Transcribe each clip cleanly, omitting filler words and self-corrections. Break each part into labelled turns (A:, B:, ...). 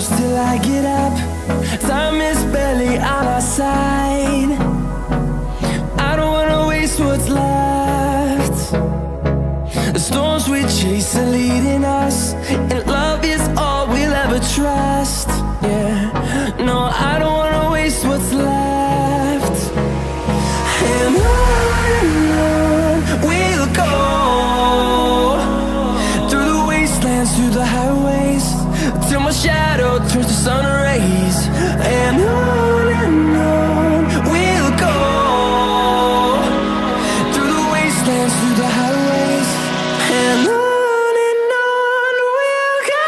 A: close till I get up. Time is barely on our side. I don't wanna waste what's left. The storms we chase are leading us, and love is all we'll ever trust. Yeah, no, I don't wanna waste what's left. And on we'll go, through the wastelands, through the highways, till my shadow turns to sun rays. And on we'll go, through the wastelands, through the highways, and on we'll go.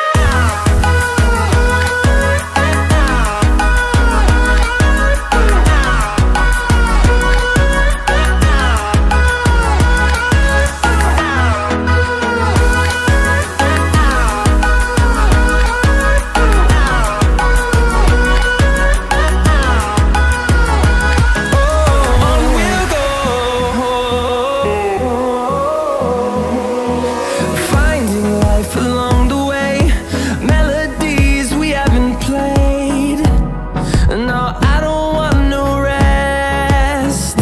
A: Along the way, melodies we haven't played. No, I don't want no rest.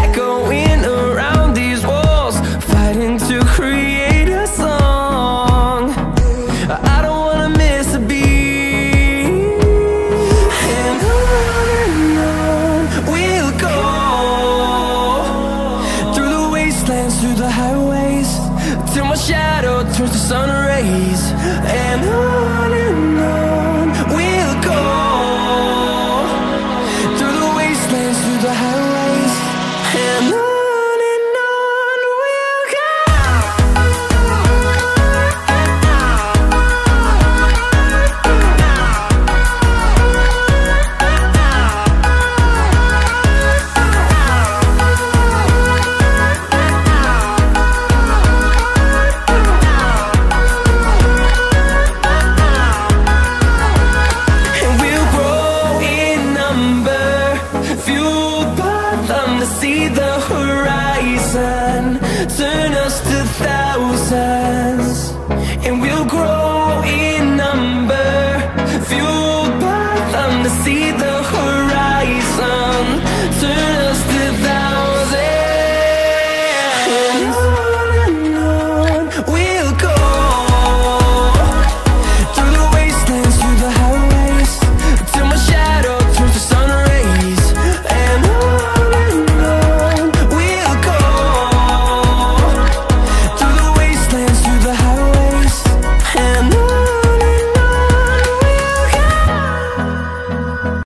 A: Echoing around these walls, fighting to create a song. I don't wanna miss a beat. And on we'll go, through the wastelands, through the highways, till my shadow turns to sun rays. And on we'll go, through the wastelands, through the highways, and on we'll go. See the horizon, turn us to thousands, and we'll grow in number, fueled by them to see the